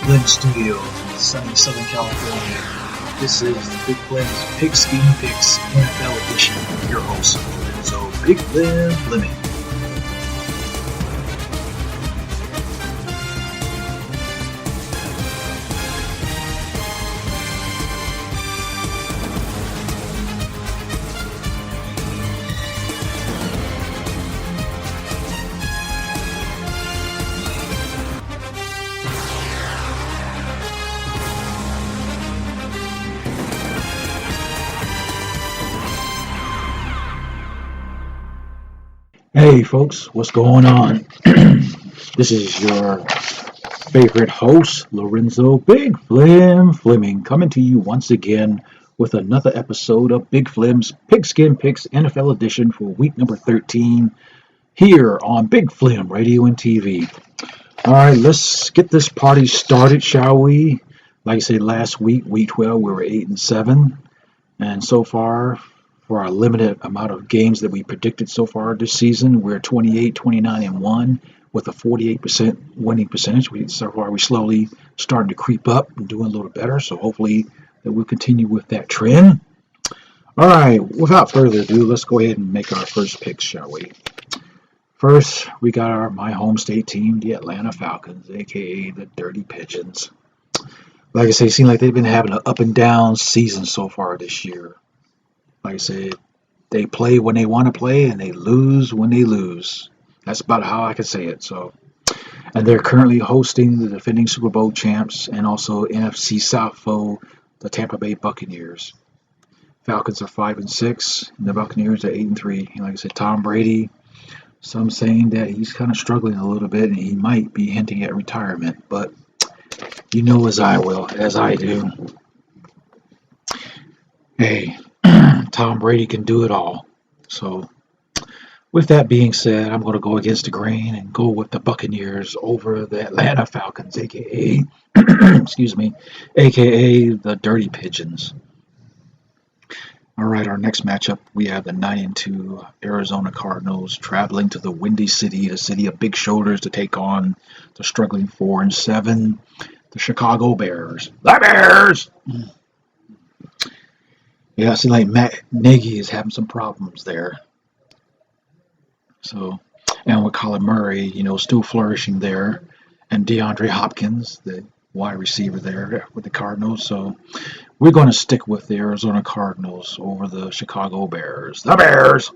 Flem Studios in sunny Southern California. This is the Big Flem's Pigskin Picks NFL edition. Your host, Lorenzo Big Flem Fleming. Hey folks, what's going on? This is your favorite host, Lorenzo Big Flem Fleming, coming to you once again with another episode of Big Flem's Pigskin Picks NFL edition for week number 13 here on Big Flem Radio and TV. All right, let's get this party started, shall we? Like I said, last week, week 12, we were 8-7, and so far, for our limited amount of games that we predicted so far this season, we're 28, 29-1 with a 48% winning percentage. So far, we're slowly starting to creep up and doing a little better. So hopefully that we'll continue with that trend. All right, without further ado, let's go ahead and make our first picks, shall we? First, we got my home state team, the Atlanta Falcons, aka the Dirty Pigeons. Like I say, it seems like they've been having an up and down season so far this year. Like I said, they play when they want to play and they lose when they lose. That's about how I can say it. And they're currently hosting the defending Super Bowl champs and also NFC South foe, the Tampa Bay Buccaneers. Falcons are 5-6, and the Buccaneers are 8-3. And like I said, Tom Brady, some saying that he's kind of struggling a little bit and he might be hinting at retirement. But you know as I do. Hey, Tom Brady can do it all. So, with that being said, I'm going to go against the grain and go with the Buccaneers over the Atlanta Falcons, aka, aka the Dirty Pigeons. All right, our next matchup, we have the 9-2 Arizona Cardinals traveling to the Windy City, the city of big shoulders, to take on the struggling 4-7, the Chicago Bears. The Bears! Yeah, I see like Matt Nagy is having some problems there. So, and with Kyler Murray, still flourishing there, and DeAndre Hopkins, the wide receiver there with the Cardinals. So, we're going to stick with the Arizona Cardinals over the Chicago Bears. The Bears!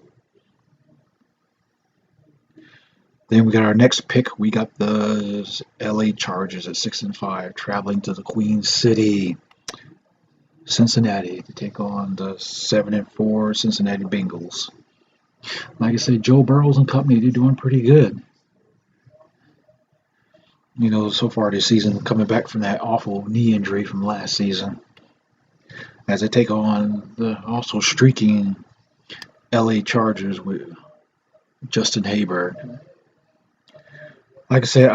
Then we got our next pick. We got the LA Chargers at 6-5, traveling to the Queen City, Cincinnati, to take on the 7-4 Cincinnati Bengals. Like I said, Joe Burrows and company, they're doing pretty good. So far this season, coming back from that awful knee injury from last season, as they take on the also streaking LA Chargers with Justin Herbert. Like I said,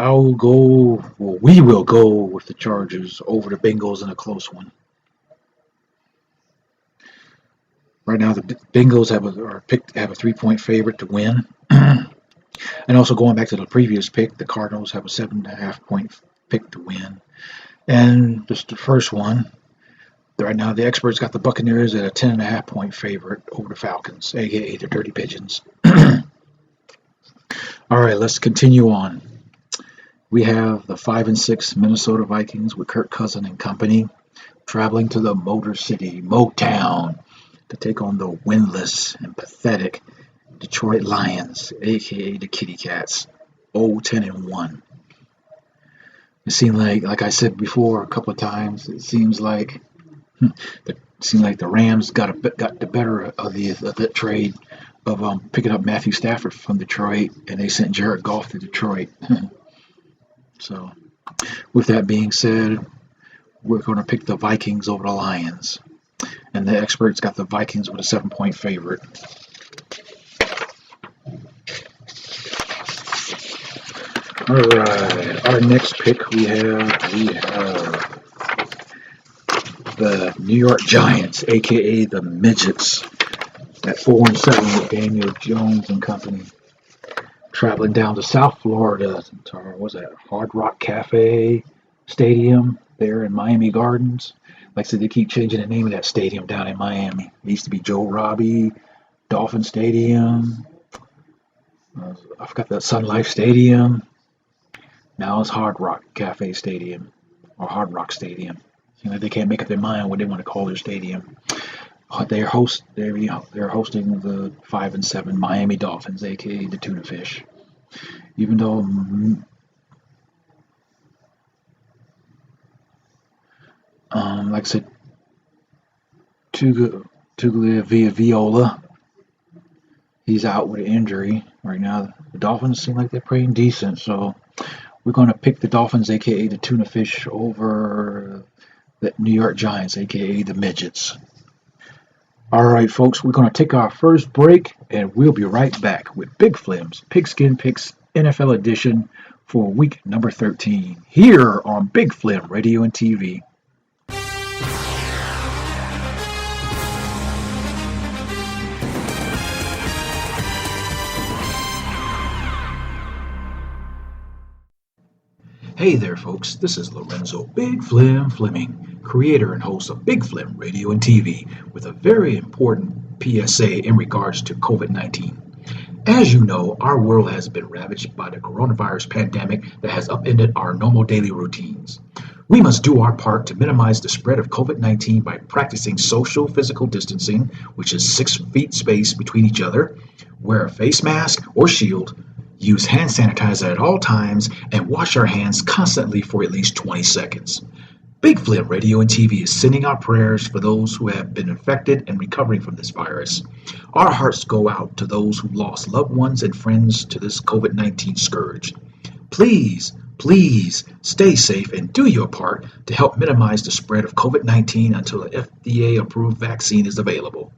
we will go with the Chargers over the Bengals in a close one. Right now, the Bengals have a 3-point favorite to win. And also going back to the previous pick, the Cardinals have a 7.5-point pick to win. And just the first one, right now the experts got the Buccaneers at a 10.5-point favorite over the Falcons, aka the Dirty Pigeons. All right, let's continue on. We have the 5-6 Minnesota Vikings with Kirk Cousins and company traveling to the Motor City, Motown, to take on the winless and pathetic Detroit Lions, aka the Kitty Cats, 0-10-1. It seemed like I said before a couple of times, it seems like the Rams got the better of the trade of picking up Matthew Stafford from Detroit, and they sent Jared Goff to Detroit. So, with that being said, we're going to pick the Vikings over the Lions. And the experts got the Vikings with a 7-point favorite. All right, our next pick we have the New York Giants, aka the Midgets, at 4-7 with Daniel Jones and company, traveling down to South Florida to Hard Rock Cafe Stadium there in Miami Gardens. Like I said, they keep changing the name of that stadium down in Miami. It used to be Joe Robbie Dolphin Stadium. I forgot the Sun Life Stadium. Now it's Hard Rock Cafe Stadium or Hard Rock Stadium. They can't make up their mind what they want to call their stadium. They're hosting the 5-7 Miami Dolphins, aka the Tuna Fish. Even though, like I said, Viola, he's out with an injury right now. The Dolphins seem like they're playing decent, so we're going to pick the Dolphins, aka the Tuna Fish, over the New York Giants, aka the Midgets. All right, folks, we're going to take our first break, and we'll be right back with Big Flem's Pigskin Picks NFL edition for week number 13 here on Big Flem Radio and TV. Hey there, folks. This is Lorenzo Big Flem Fleming, creator and host of Big Flem Radio and TV, with a very important PSA in regards to COVID-19. As you know, our world has been ravaged by the coronavirus pandemic that has upended our normal daily routines. We must do our part to minimize the spread of COVID-19 by practicing social physical distancing, which is 6 feet space between each other, wear a face mask or shield, use hand sanitizer at all times, and wash our hands constantly for at least 20 seconds. Big Flem Radio and TV is sending our prayers for those who have been infected and recovering from this virus. Our hearts go out to those who lost loved ones and friends to this COVID-19 scourge. Please, please stay safe and do your part to help minimize the spread of COVID-19 until an FDA-approved vaccine is available.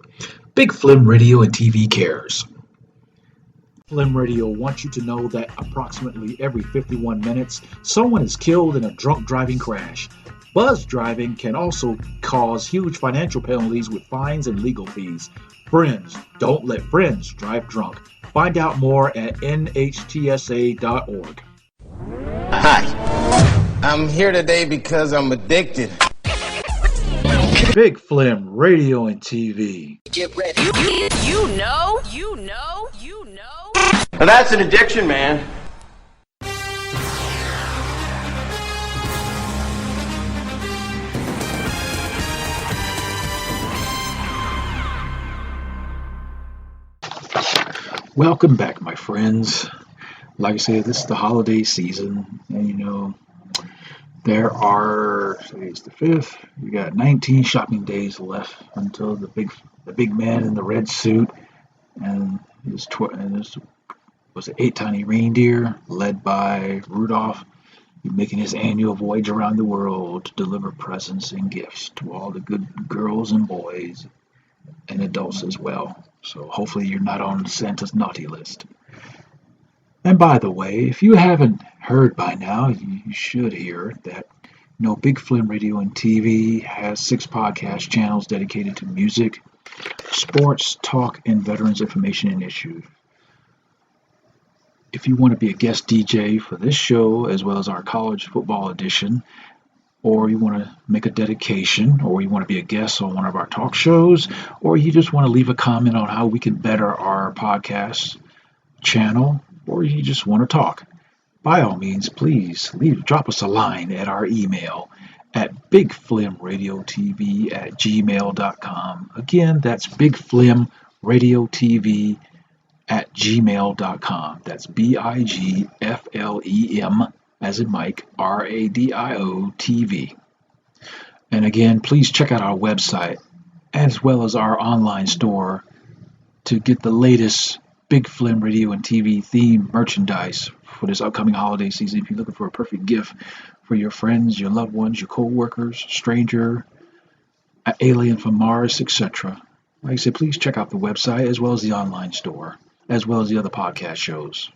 Big Flem Radio and TV cares. Flem Radio wants you to know that approximately every 51 minutes, someone is killed in a drunk driving crash. Buzz driving can also cause huge financial penalties with fines and legal fees. Friends, don't let friends drive drunk. Find out more at nhtsa.org. Hi, I'm here today because I'm addicted. Big Flem Radio and TV. Get ready. You know. Now that's an addiction, man. Welcome back, my friends. Like I said, this is the holiday season, and there are, today's the 5th, we got 19 shopping days left until the big man in the red suit and his was it 8 tiny reindeer led by Rudolph, making his annual voyage around the world to deliver presents and gifts to all the good girls and boys and adults as well. So hopefully you're not on Santa's naughty list. And by the way, if you haven't heard by now, you should hear that Big Flem Radio and TV has 6 podcast channels dedicated to music, sports, talk, and veterans information and issues. If you want to be a guest DJ for this show, as well as our college football edition, or you want to make a dedication, or you want to be a guest on one of our talk shows, or you just want to leave a comment on how we can better our podcast channel, or you just want to talk, by all means, please drop us a line at our email at bigflemradiotv@gmail.com. Again, that's bigflemradiotv@gmail.com. That's BIGFLEM as in Mike, RADIOTV. And again, please check out our website as well as our online store to get the latest Big Flem Radio and TV themed merchandise for this upcoming holiday season. If you're looking for a perfect gift for your friends, your loved ones, your co-workers, stranger, an alien from Mars, etc. Like I said, please check out the website as well as the online store, as well as the other podcast shows.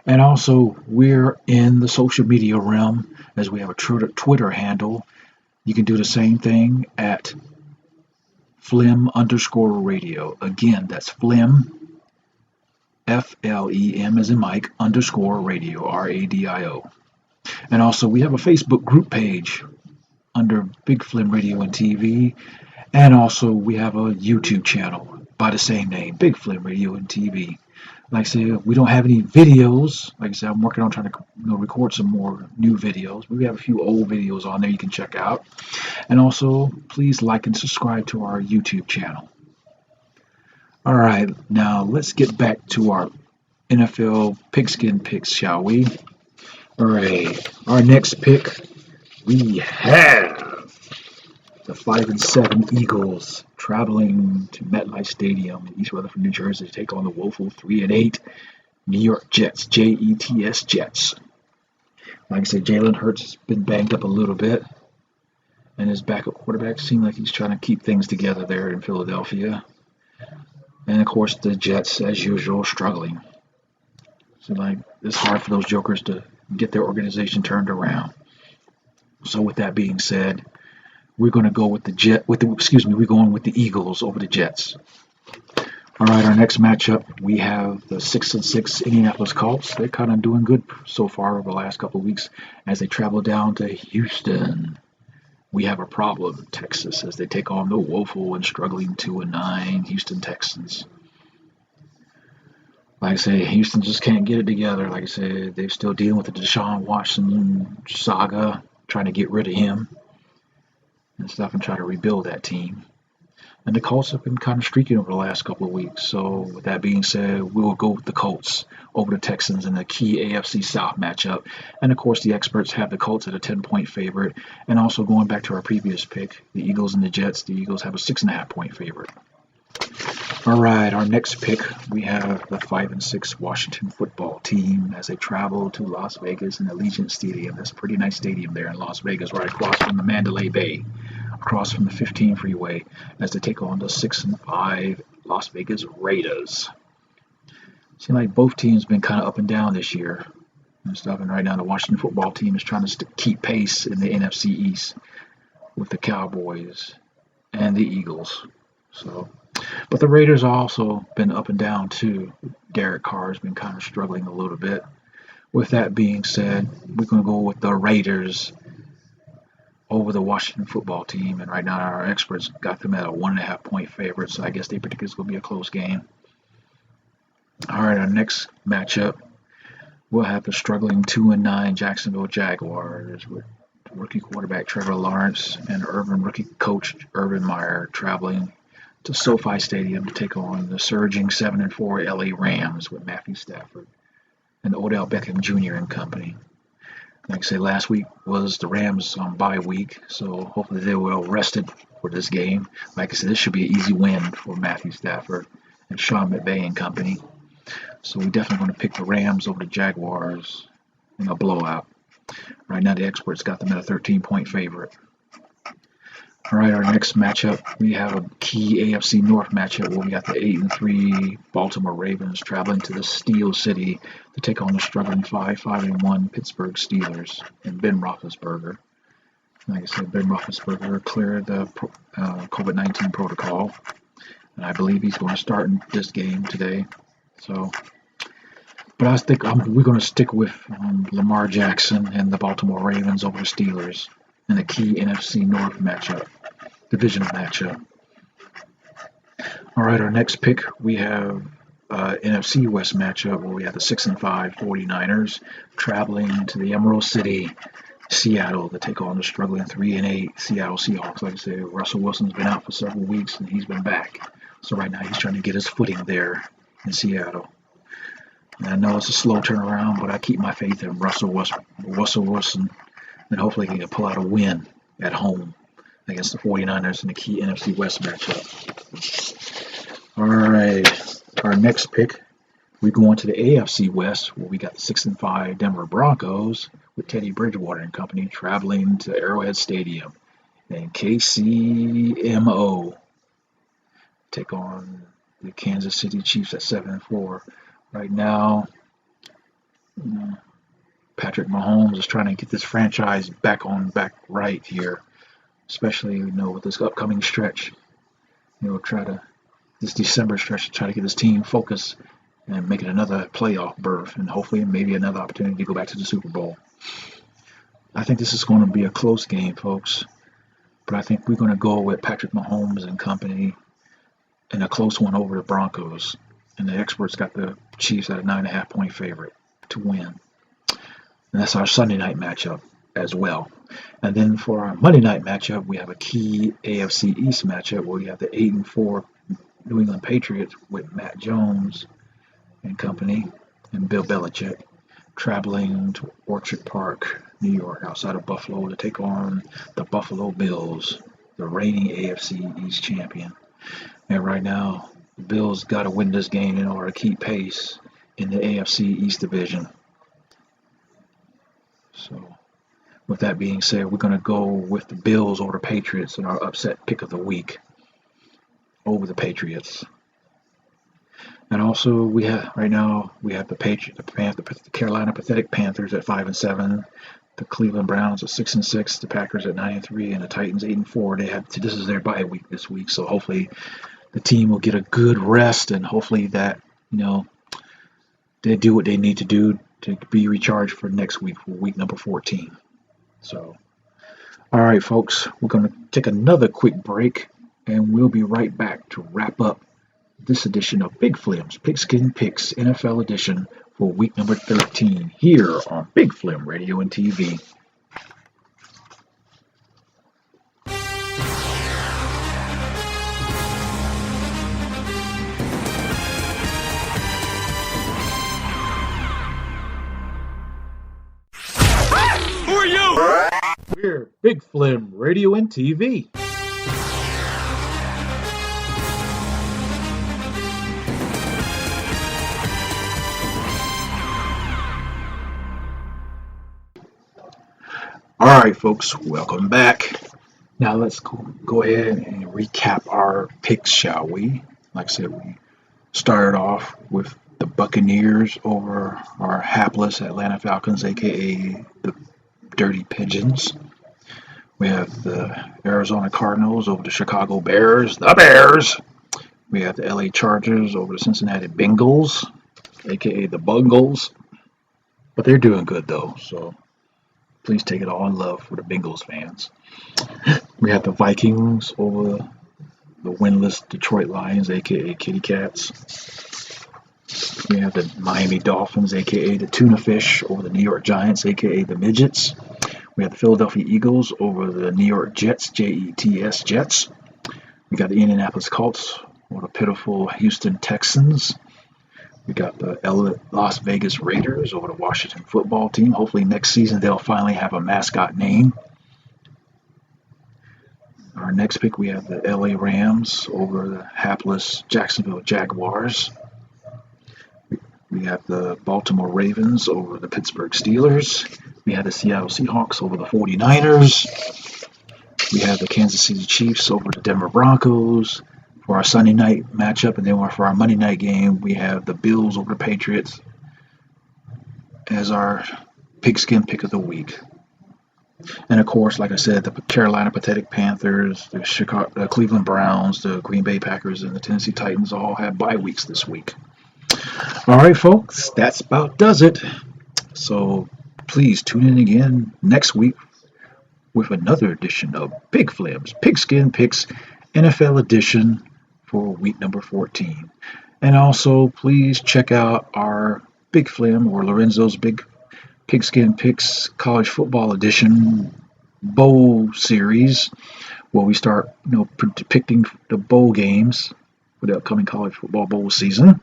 And also, we're in the social media realm, as we have a Twitter handle. You can do the same thing at Flem_radio. Again, that's Flem, FLEM as in Mike, _radio, RADIO. And also, we have a Facebook group page under Big Flem Radio and TV. And also, we have a YouTube channel by the same name, Big Flem Radio and TV. Like I said, we don't have any videos. Like I said, I'm working on trying to record some more new videos. We have a few old videos on there you can check out. And also, please like and subscribe to our YouTube channel. All right, now let's get back to our NFL Pigskin picks, shall we? All right, our next pick, we have the 5-7 Eagles traveling to MetLife Stadium in East Rutherford, New Jersey to take on the woeful 3-8 New York Jets, Jets Jets. Like I said, Jalen Hurts has been banged up a little bit, and his backup quarterback seems like he's trying to keep things together there in Philadelphia. And of course, the Jets, as usual, struggling. So like it's hard for those jokers to get their organization turned around. So with that being said, we're going to go with we're going with the Eagles over the Jets. All right, our next matchup, we have the 6-6 Indianapolis Colts. They're kind of doing good so far over the last couple of weeks as they travel down to Houston. We have a problem, Texas, as they take on the woeful and struggling 2-9 Houston Texans. Like I say, Houston just can't get it together. Like I said, they're still dealing with the Deshaun Watson saga, trying to get rid of him and stuff and try to rebuild that team. And the Colts have been kind of streaking over the last couple of weeks. So with that being said, we will go with the Colts over the Texans in the key AFC South matchup. And of course, the experts have the Colts at a 10-point favorite. And also going back to our previous pick, the Eagles and the Jets, the Eagles have a 6.5-point favorite. All right, our next pick, we have the 5-6 Washington football team as they travel to Las Vegas in Allegiant Stadium. That's a pretty nice stadium there in Las Vegas, right across from the Mandalay Bay, across from the 15 freeway, as they take on the 6-5 Las Vegas Raiders. Seems like both teams been kind of up and down this year and stuff, and right now the Washington football team is trying to keep pace in the NFC East with the Cowboys and the Eagles. But the Raiders also been up and down too. Derek Carr has been kind of struggling a little bit. With that being said, we're going to go with the Raiders over the Washington football team, and right now our experts got them at a 1.5-point favorite, so I guess they predict it's going to be a close game. All right, our next matchup, we'll have the struggling 2-9 Jacksonville Jaguars with rookie quarterback Trevor Lawrence and Urban rookie coach Urban Meyer traveling to SoFi Stadium to take on the surging 7-4 LA Rams with Matthew Stafford and Odell Beckham Jr. and company. Like I said, last week was the Rams bye week, so hopefully they were well rested for this game. Like I said, this should be an easy win for Matthew Stafford and Sean McVay and company. So we definitely going to pick the Rams over the Jaguars in a blowout. Right now the experts got them at a 13-point favorite. All right, our next matchup, we have a key AFC North matchup where we got the 8-3 Baltimore Ravens traveling to the Steel City to take on the struggling 5-1 Pittsburgh Steelers and Ben Roethlisberger. Like I said, Ben Roethlisberger cleared the COVID-19 protocol, and I believe he's going to start in this game today. But I think we're going to stick with Lamar Jackson and the Baltimore Ravens over the Steelers in the key NFC North matchup, divisional matchup. All right, our next pick, we have NFC West matchup where we have the 6-5 49ers traveling to the Emerald City, Seattle, to take on the struggling 3-8 Seattle Seahawks. Like I said, Russell Wilson's been out for several weeks and he's been back. So right now he's trying to get his footing there in Seattle. And I know it's a slow turnaround, but I keep my faith in Russell Wilson, and hopefully he can pull out a win at home against the 49ers in the key NFC West matchup. All right, our next pick, we go into the AFC West where we got the 6-5 Denver Broncos with Teddy Bridgewater and company traveling to Arrowhead Stadium and KCMO take on the Kansas City Chiefs at 7-4. Right now, Patrick Mahomes is trying to get this franchise back right here, especially with this upcoming stretch. This December stretch to try to get this team focused and make it another playoff berth, and hopefully maybe another opportunity to go back to the Super Bowl. I think this is going to be a close game, folks. But I think we're going to go with Patrick Mahomes and company in a close one over the Broncos. And the experts got the Chiefs at a 9.5-point favorite to win. And that's our Sunday night matchup as well. And then for our Monday night matchup, we have a key AFC East matchup where we have the 8-4 New England Patriots with Matt Jones and company and Bill Belichick traveling to Orchard Park, New York, outside of Buffalo to take on the Buffalo Bills, the reigning AFC East champion. And right now, the Bills got to win this game in order to keep pace in the AFC East division. So, with that being said, we're going to go with the Bills over the Patriots in our upset pick of the week over the Patriots. And also, we have the Carolina Pathetic Panthers at 5-7, the Cleveland Browns at 6-6, the Packers at 9-3, and the Titans 8-4. This is their bye week this week, so hopefully the team will get a good rest, and hopefully that they do what they need to do to be recharged for next week, for week number 14. So, all right, folks, we're going to take another quick break, and we'll be right back to wrap up this edition of Big Flem's Pigskin Picks NFL edition for week number 13 here on Big Flem Radio and TV. Who are you? We're Big Flem Radio and TV. All right, folks, welcome back. Now let's go ahead and recap our picks, shall we? Like I said, we started off with the Buccaneers over our hapless Atlanta Falcons, a.k.a. the Dirty Pigeons. We have the Arizona Cardinals over the Chicago Bears, the Bears. We have the LA Chargers over the Cincinnati Bengals, a.k.a. the Bungles. But they're doing good, though, so please take it all in love for the Bengals fans. We have the Vikings over the winless Detroit Lions, a.k.a. Kitty Cats. We have the Miami Dolphins, a.k.a. the Tuna Fish, over the New York Giants, a.k.a. the Midgets. We have the Philadelphia Eagles over the New York Jets, Jets, Jets. We got the Indianapolis Colts over the pitiful Houston Texans. We got the Las Vegas Raiders over the Washington football team. Hopefully next season they'll finally have a mascot name. Our next pick, we have the LA Rams over the hapless Jacksonville Jaguars. We have the Baltimore Ravens over the Pittsburgh Steelers. We have the Seattle Seahawks over the 49ers. We have the Kansas City Chiefs over the Denver Broncos for our Sunday night matchup. And then for our Monday night game, we have the Bills over the Patriots as our pigskin pick of the week. And of course, like I said, the Carolina Pathetic Panthers, the Cleveland Browns, the Green Bay Packers, and the Tennessee Titans all have bye weeks this week. All right, folks, that's about does it. So please tune in again next week with another edition of Big Flem's Pigskin Picks NFL edition for week number 14. And also, please check out our Big Flem or Lorenzo's Big Pigskin Picks College Football Edition Bowl Series, where we start, depicting the bowl games for the upcoming college football bowl season,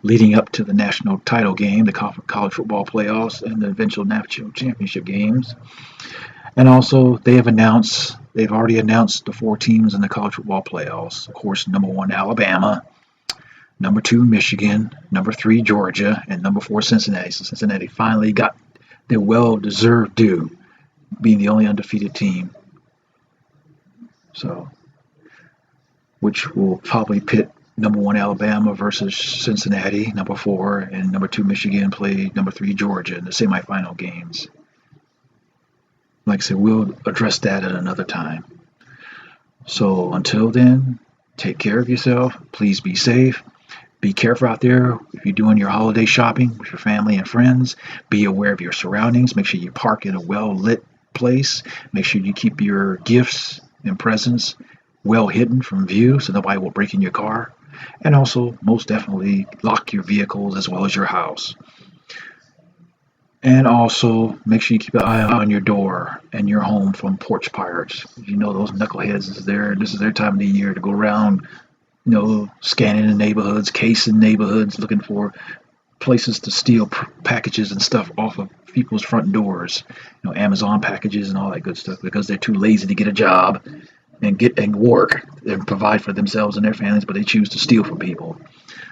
leading up to the national title game, the college football playoffs, and the eventual national championship games. And also, they've already announced the 4 teams in the college football playoffs. Of course, number 1, Alabama, number 2, Michigan, number 3, Georgia, and number 4, Cincinnati. So Cincinnati finally got their well-deserved due, being the only undefeated team. So, which will probably pit number 1, Alabama versus Cincinnati, number 4, and number 2, Michigan play number 3, Georgia in the semifinal games. Like I said, we'll address that at another time. So until then, take care of yourself. Please be safe. Be careful out there if you're doing your holiday shopping with your family and friends. Be aware of your surroundings. Make sure you park in a well-lit place. Make sure you keep your gifts and presents well hidden from view so nobody will break in your car. And also, most definitely, lock your vehicles as well as your house. And also, make sure you keep an eye on your door and your home from porch pirates. You know those knuckleheads is there. This is their time of the year to go around, scanning the neighborhoods, casing neighborhoods, looking for places to steal packages and stuff off of people's front doors. Amazon packages and all that good stuff because they're too lazy to get a job and work and provide for themselves and their families, but they choose to steal from people.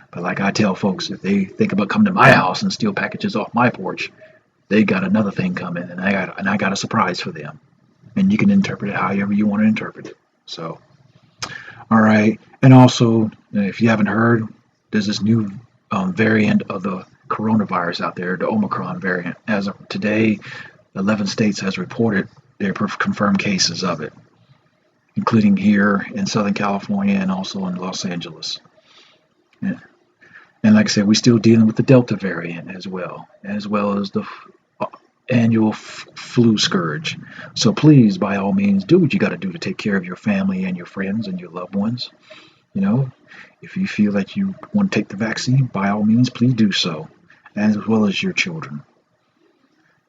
But like I tell folks, if they think about coming to my house and steal packages off my porch, they got another thing coming, and I got a surprise for them. And you can interpret it however you want to interpret it. So, all right. And also, if you haven't heard, there's this new variant of the coronavirus out there, the Omicron variant. As of today, 11 states has reported their confirmed cases of it, including here in Southern California and also in Los Angeles. Yeah. And like I said, we're still dealing with the Delta variant as well as the annual flu scourge. So please, by all means, do what you got to do to take care of your family and your friends and your loved ones. If you feel that you want to take the vaccine, by all means, please do so, as well as your children.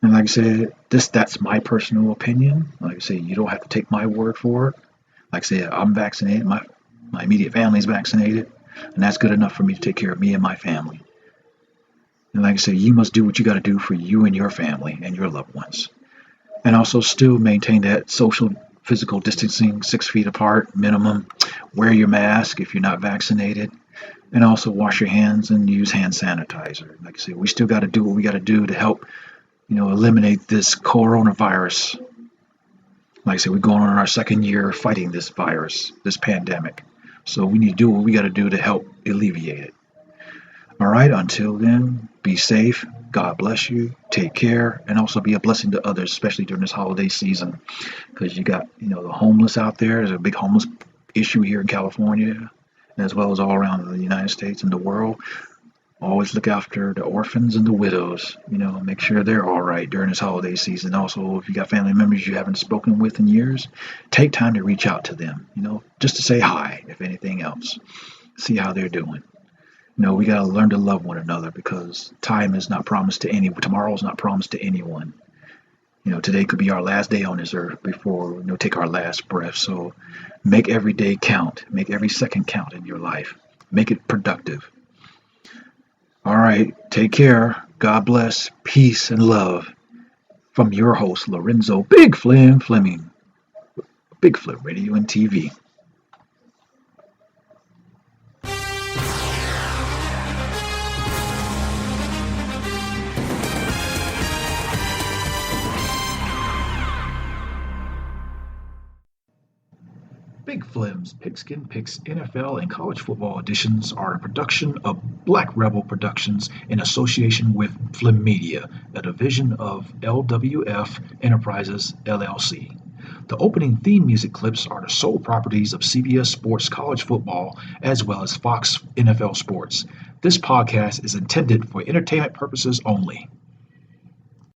And like I said, that's my personal opinion. Like I say, you don't have to take my word for it. Like I said, I'm vaccinated. My immediate family is vaccinated, and that's good enough for me to take care of me and my family. And like I said, you must do what you got to do for you and your family and your loved ones. And also still maintain that social physical distancing, 6 feet apart minimum. Wear your mask if you're not vaccinated. And also wash your hands and use hand sanitizer. Like I said, we still got to do what we got to do to help, eliminate this coronavirus. Like I said, we're going on our second year fighting this virus, this pandemic. So we need to do what we got to do to help alleviate it. All right, until then, be safe. God bless you. Take care. And also be a blessing to others, especially during this holiday season. Because you got, the homeless out there. There's a big homeless issue here in California, as well as all around the United States and the world. Always look after the orphans and the widows. Make sure they're all right during this holiday season. Also, if you got family members you haven't spoken with in years, take time to reach out to them, just to say hi, if anything else. See how they're doing. We got to learn to love one another because time is not promised to anyone. Tomorrow is not promised to anyone. Today could be our last day on this earth before we take our last breath. So make every day count. Make every second count in your life. Make it productive. All right. Take care. God bless. Peace and love. From your host, Lorenzo Big Flem Fleming. Big Flem Radio and TV. Big Flem's Pigskin Picks NFL and college football editions are a production of Black Rebel Productions in association with Flem Media, a division of LWF Enterprises, LLC. The opening theme music clips are the sole properties of CBS Sports College Football as well as Fox NFL Sports. This podcast is intended for entertainment purposes only.